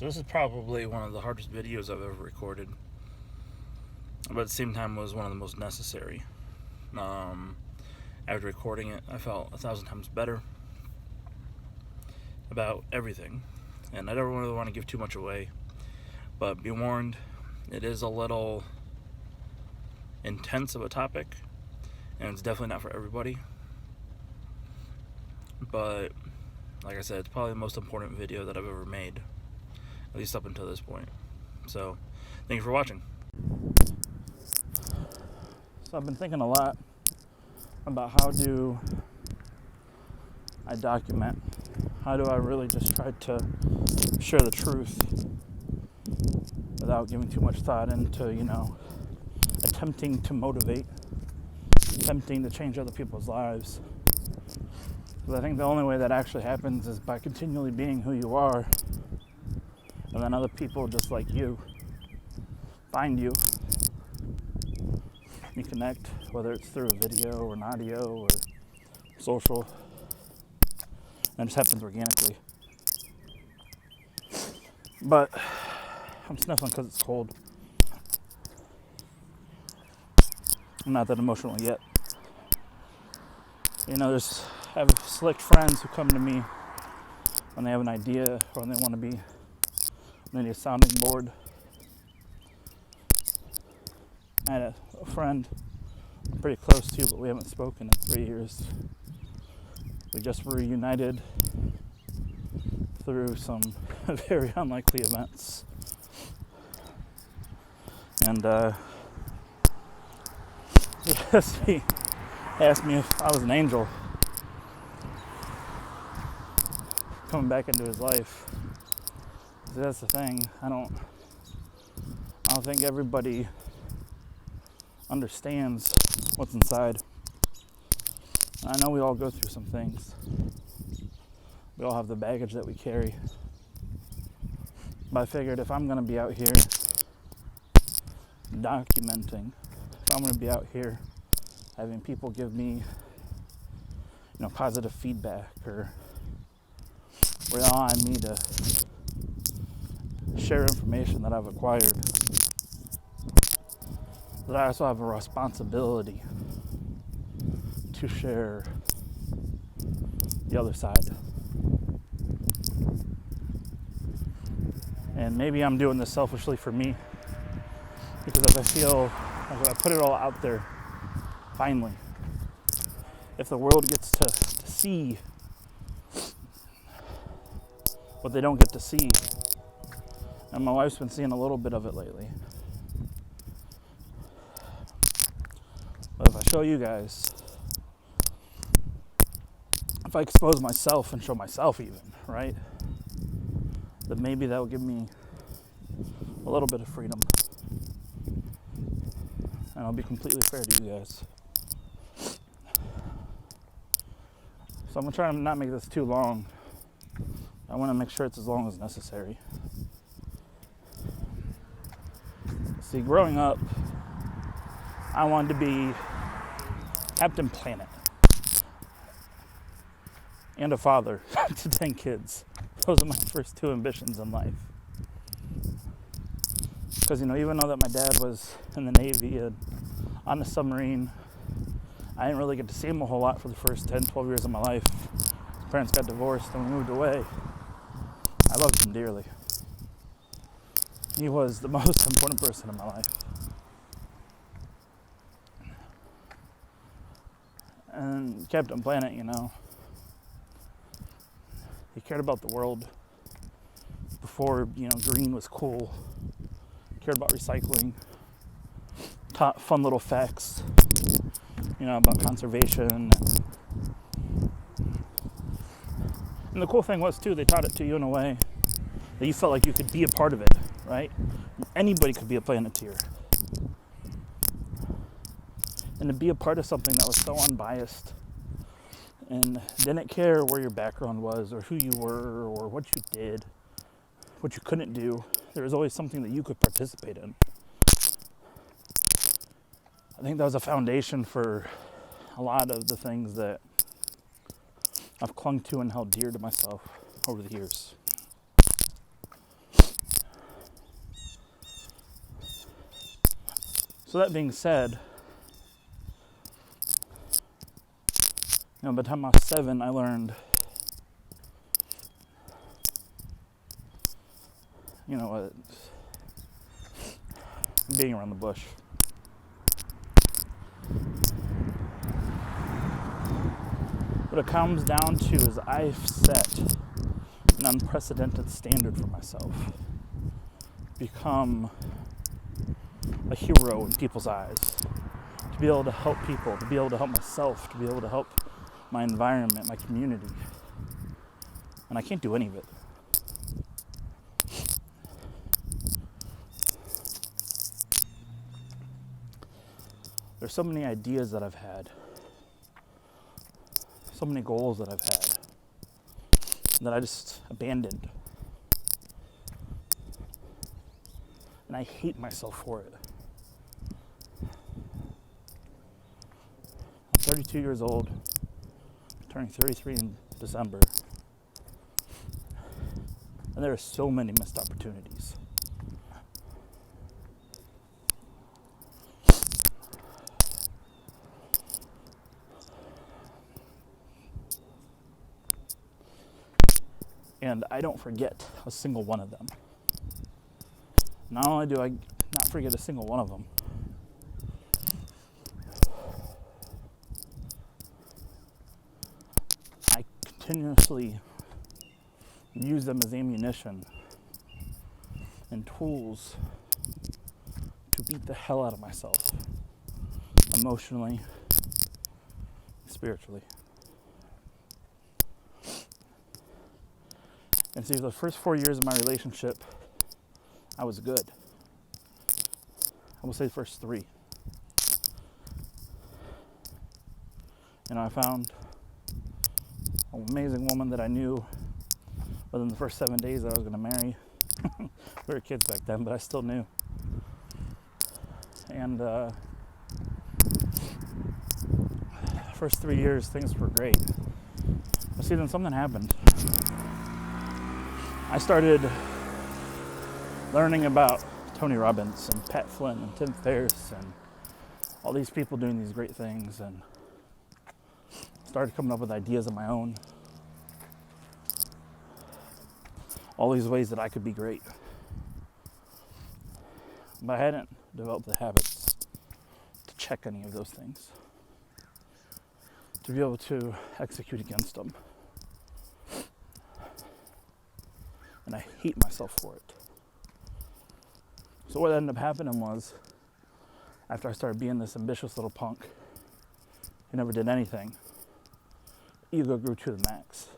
So this is probably one of the hardest videos I've ever recorded, but at the same time was one of the most necessary. After recording it, I felt 1,000 times better about everything, and I don't really want to give too much away, but be warned, it is a little intense of a topic, and it's definitely not for everybody. But like I said, it's probably the most important video that I've ever made, at least up until this point. So thank you for watching. So I've been thinking a lot about how do I document, how do I really just try to share the truth without giving too much thought into, attempting to motivate, attempting to change other people's lives. Because I think the only way that actually happens is by continually being who you are, and then other people just like you find you. You connect, whether it's through a video or an audio or social, and it just happens organically. But I'm sniffling because it's cold. I'm not that emotional yet. I have select friends who come to me when they have an idea or when they want to be, they need a sounding board. I had a friend I'm pretty close to, but we haven't spoken in 3 years. We just reunited through some very unlikely events. And he asked me if I was an angel coming back into his life. So that's the thing. I don't think everybody understands what's inside. I know we all go through some things. We all have the baggage that we carry. But I figured if I'm going to be out here documenting, if I'm going to be out here having people give me, positive feedback or rely on me to share information that I've acquired, that I also have a responsibility to share the other side. And maybe I'm doing this selfishly for me, because if I feel like if I put it all out there, finally, if the world gets to see what they don't get to see, and my wife's been seeing a little bit of it lately, but if I show you guys, if I expose myself and show myself even, right, then maybe that will give me a little bit of freedom. And I'll be completely fair to you guys. So I'm going to try to not make this too long. I want to make sure it's as long as necessary. See, growing up, I wanted to be Captain Planet and a father to 10 kids. Those are my first two ambitions in life. Because, even though that my dad was in the Navy and on the submarine, I didn't really get to see him a whole lot for the first 10, 12 years of my life. His parents got divorced and we moved away. I loved him dearly. He was the most important person in my life. And Captain Planet, he cared about the world before, green was cool. Cared about recycling. Taught fun little facts, about conservation. And the cool thing was, too, they taught it to you in a way that you felt like you could be a part of it, right? Anybody could be a Planeteer. And to be a part of something that was so unbiased and didn't care where your background was or who you were or what you did, what you couldn't do. There was always something that you could participate in. I think that was a foundation for a lot of the things that I've clung to and held dear to myself over the years. So that being said, by the time I was 7, I learned, being around the bush. What it comes down to is I've set an unprecedented standard for myself. Become a hero in people's eyes. To be able to help people, to be able to help myself, to be able to help my environment, my community. And I can't do any of it. There's so many ideas that I've had. So many goals that I've had that I just abandoned. And I hate myself for it. I'm 32 years old, turning 33 in December. And there are so many missed opportunities. And I don't forget a single one of them. Not only do I not forget a single one of them, I continuously use them as ammunition and tools to beat the hell out of myself, emotionally, spiritually. And see, the first 4 years of my relationship, I was good. I will say the first 3. And I found an amazing woman that I knew within the first 7 days that I was going to marry. We were kids back then, but I still knew. And first 3 years, things were great. But see, then something happened. I started learning about Tony Robbins and Pat Flynn and Tim Ferriss and all these people doing these great things, and started coming up with ideas of my own. All these ways that I could be great. But I hadn't developed the habits to check any of those things, to be able to execute against them. And I hate myself for it. So what ended up happening was, after I started being this ambitious little punk who never did anything, ego grew to the max.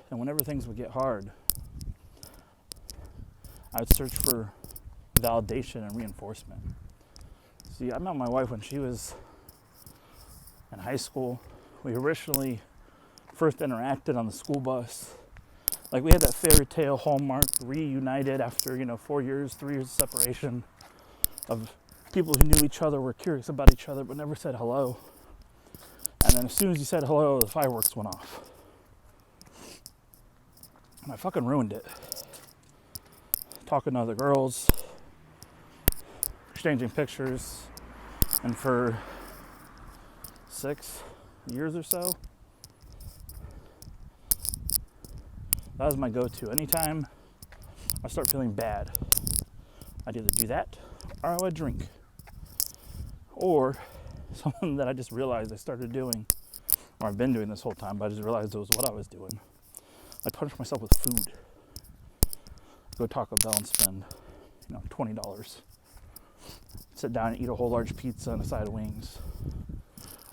And whenever things would get hard, I would search for validation and reinforcement. See, I met my wife when she was in high school. We originally first interacted on the school bus. Like, we had that fairy tale hallmark, reunited after, 4 years, 3 years of separation, of people who knew each other, were curious about each other, but never said hello. And then as soon as you said hello, the fireworks went off. And I fucking ruined it. Talking to other girls, exchanging pictures, and for 6 years or so, that was my go-to. Anytime I start feeling bad, I'd either do that or I would drink. Or something that I just realized I started doing, or I've been doing this whole time, but I just realized it was what I was doing. I'd punish myself with food. Go to Taco Bell and spend, $20. Sit down and eat a whole large pizza and a side of wings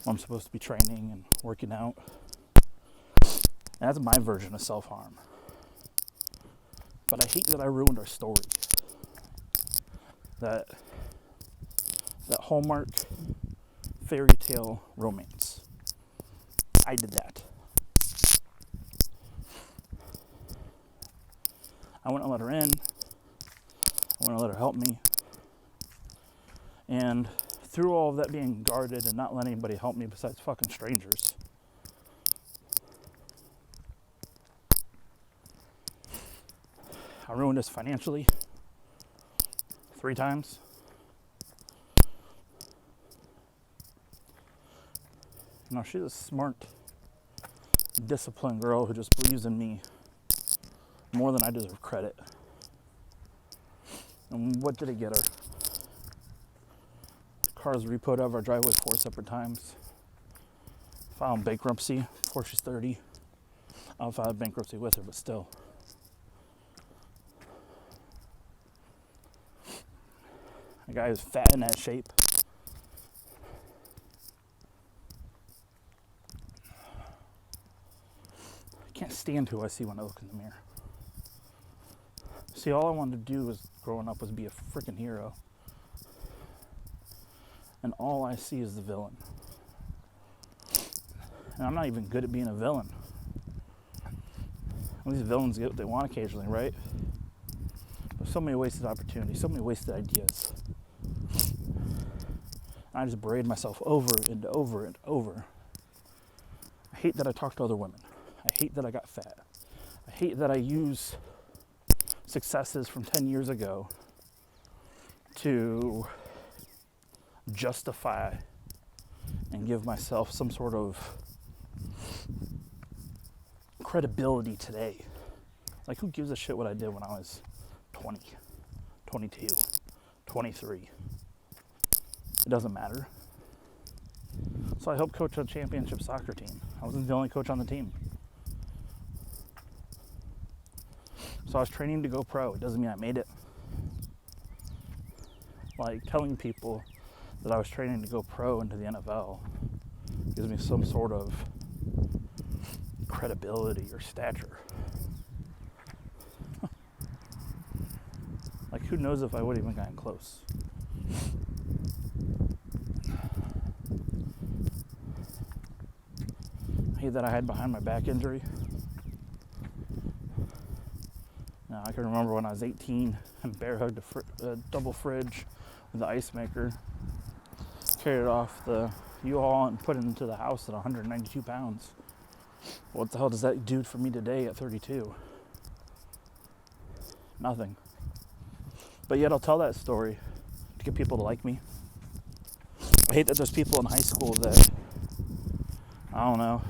when I'm supposed to be training and working out. And that's my version of self-harm. But I hate that I ruined our story. That hallmark fairy tale romance. I did that. I wouldn't let her in. I wouldn't let her help me. And through all of that being guarded and not letting anybody help me besides fucking strangers, I ruined us financially, 3 times. You know, she's a smart, disciplined girl who just believes in me more than I deserve credit. And what did it get her? Cars repoed out of our driveway 4 separate times. Filed bankruptcy before she's 30. I'll file bankruptcy with her, but still. A guy who's fat in that shape. I can't stand who I see when I look in the mirror. See, all I wanted to do was growing up was be a freaking hero. And all I see is the villain. And I'm not even good at being a villain. Well, these villains get what they want occasionally, right? There's so many wasted opportunities, so many wasted ideas. I just berate myself over and over and over. I hate that I talk to other women. I hate that I got fat. I hate that I use successes from 10 years ago to justify and give myself some sort of credibility today. Like, who gives a shit what I did when I was 20, 22, 23? It doesn't matter. So I helped coach a championship soccer team. I wasn't the only coach on the team. So I was training to go pro. It doesn't mean I made it. Like, telling people that I was training to go pro into the NFL gives me some sort of credibility or stature. Like, who knows if I would have even gotten close. I hate that I had behind my back injury. Now, I can remember when I was 18 and bear hugged a double fridge with the ice maker, carried it off the U-Haul and put it into the house at 192 pounds. What the hell does that do for me today at 32? Nothing. But yet I'll tell that story to get people to like me. I hate that there's people in high school that, I don't know,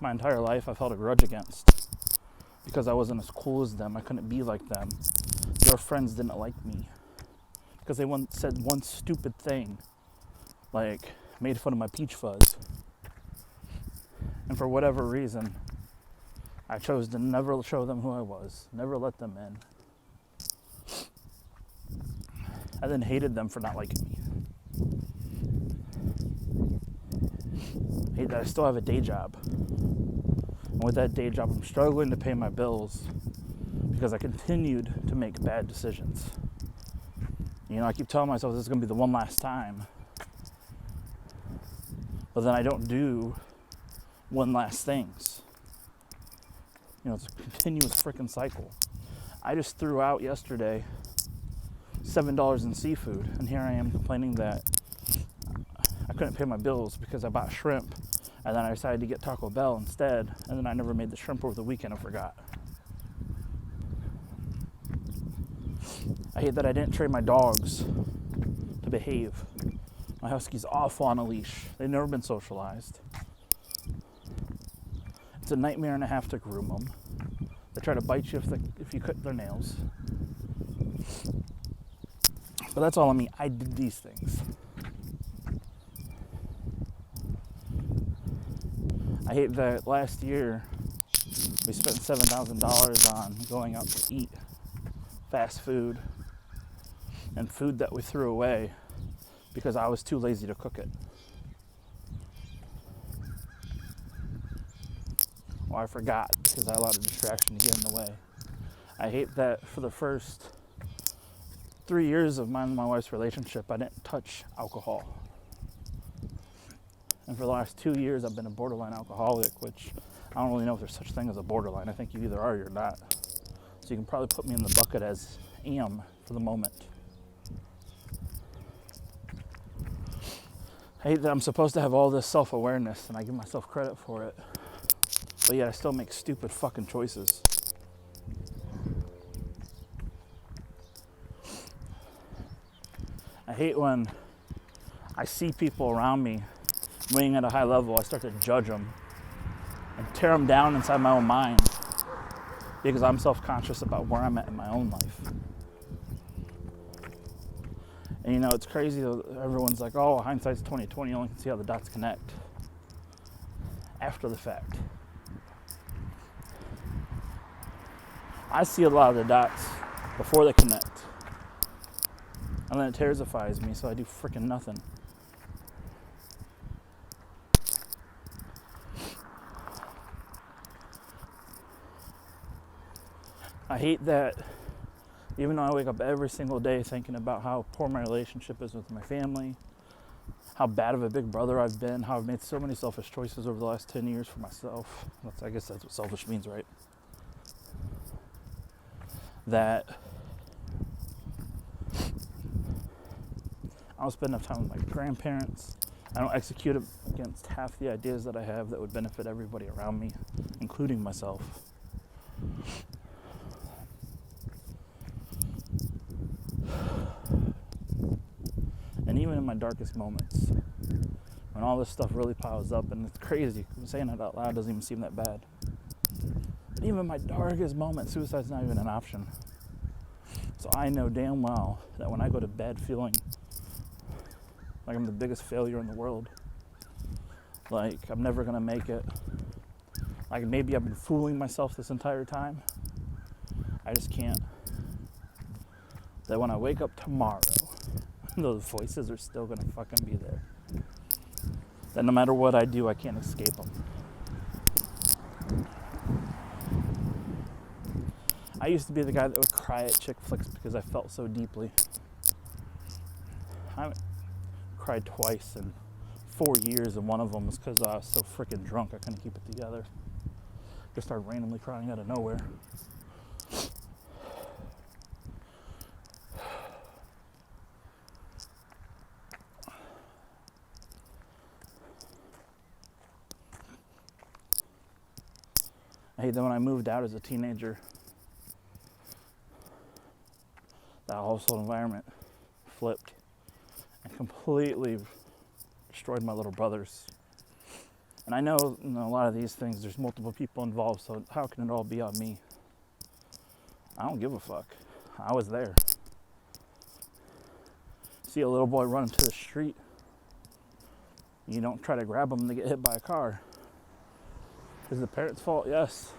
my entire life I've held a grudge against because I wasn't as cool as them. I couldn't be like them. Their friends didn't like me because they said one stupid thing, like made fun of my peach fuzz. And for whatever reason, I chose to never show them who I was, never let them in. I then hated them for not liking me. I hate that I still have a day job. And with that day job, I'm struggling to pay my bills because I continued to make bad decisions. You know, I keep telling myself this is going to be the one last time. But then I don't do one last things. You know, it's a continuous freaking cycle. I just threw out yesterday $7 in seafood, and here I am complaining that I couldn't pay my bills because I bought shrimp, and then I decided to get Taco Bell instead, and then I never made the shrimp over the weekend and forgot. I hate that I didn't train my dogs to behave. My husky's awful on a leash. They've never been socialized. It's a nightmare and a half to groom them. They try to bite you if you cut their nails. But that's all on me. I did these things. I hate that last year we spent $7,000 on going out to eat fast food and food that we threw away because I was too lazy to cook it. Or I forgot because I allowed a distraction to get in the way. I hate that for the first 3 years of mine and my wife's relationship, I didn't touch alcohol. And for the last 2 years, I've been a borderline alcoholic, which I don't really know if there's such thing as a borderline. I think you either are or you're not. So you can probably put me in the bucket as am for the moment. I hate that I'm supposed to have all this self-awareness and I give myself credit for it. But yet I still make stupid fucking choices. I hate when I see people around me winning at a high level. I start to judge them and tear them down inside my own mind because I'm self-conscious about where I'm at in my own life. And you know, it's crazy though, everyone's like, oh, hindsight's 20/20, you only can see how the dots connect after the fact. I see a lot of the dots before they connect. And then it terrifies me, so I do freaking nothing. I hate that even though I wake up every single day thinking about how poor my relationship is with my family, how bad of a big brother I've been, how I've made so many selfish choices over the last 10 years for myself. I guess that's what selfish means, right? That I don't spend enough time with my grandparents. I don't execute against half the ideas that I have that would benefit everybody around me, including myself. And even in my darkest moments, when all this stuff really piles up, and it's crazy, saying it out loud doesn't even seem that bad. But even in my darkest moments, suicide's not even an option. So I know damn well that when I go to bed feeling like I'm the biggest failure in the world, like I'm never gonna make it, like maybe I've been fooling myself this entire time, I just can't. That when I wake up tomorrow, those voices are still gonna fucking be there. That no matter what I do, I can't escape them. I used to be the guy that would cry at chick flicks because I felt so deeply. I cried twice in 4 years, and one of them was because I was so freaking drunk I couldn't keep it together. Just started randomly crying out of nowhere. I hate that when I moved out as a teenager, that household environment flipped and completely destroyed my little brothers. And I know, a lot of these things, there's multiple people involved, so how can it all be on me? I don't give a fuck. I was there. See a little boy run into the street, you don't try to grab him to get hit by a car. Is it the parents' fault? Yes.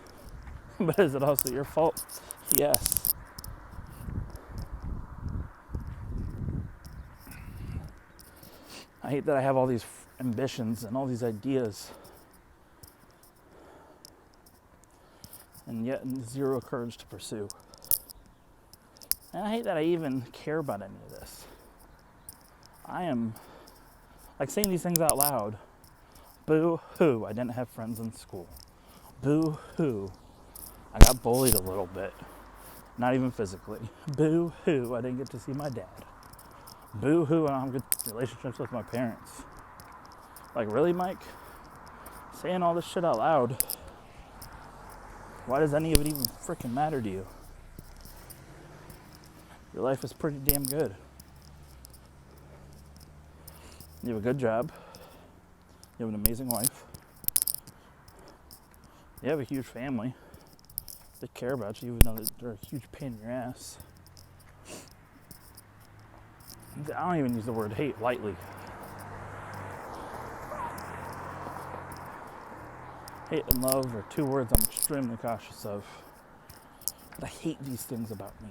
But is it also your fault? Yes. I hate that I have all these ambitions and all these ideas, and yet zero courage to pursue. And I hate that I even care about any of this. I am, like, saying these things out loud. Boo-hoo, I didn't have friends in school. Boo-hoo, I got bullied a little bit. Not even physically. Boo-hoo, I didn't get to see my dad. Boo-hoo, I don't have good relationships with my parents. Like, really, Mike? Saying all this shit out loud, why does any of it even freaking matter to you? Your life is pretty damn good. You have a good job. You have an amazing wife. You have a huge family. They care about you, even though they're a huge pain in your ass. I don't even use the word hate lightly. Hate and love are two words I'm extremely cautious of. But I hate these things about me.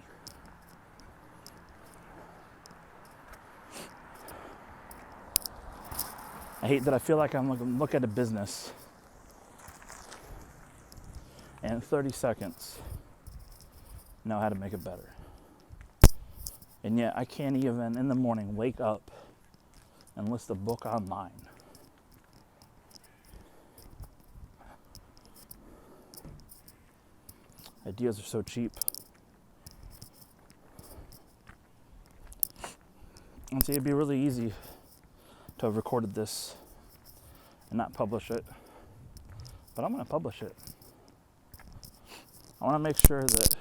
I hate that I feel like I'm look at a business, and in 30 seconds, know how to make it better. And yet I can't even, in the morning, wake up and list a book online. Ideas are so cheap. And see, it'd be really easy to have recorded this and not publish it. But I'm going to publish it. I want to make sure that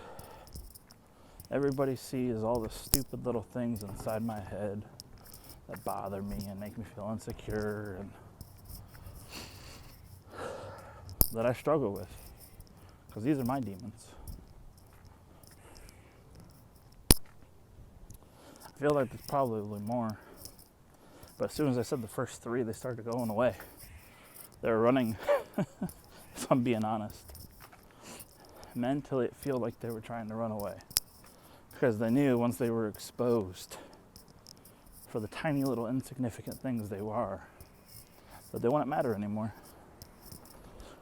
everybody sees all the stupid little things inside my head that bother me and make me feel insecure and that I struggle with, because these are my demons. I feel like there's probably more, but as soon as I said the first three, they started going away. They were running, if I'm being honest. Mentally, it felt like they were trying to run away, because they knew once they were exposed for the tiny little insignificant things they were, that they wouldn't matter anymore.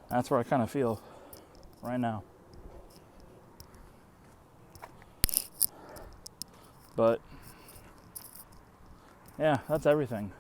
And that's where I kind of feel right now. But yeah, that's everything.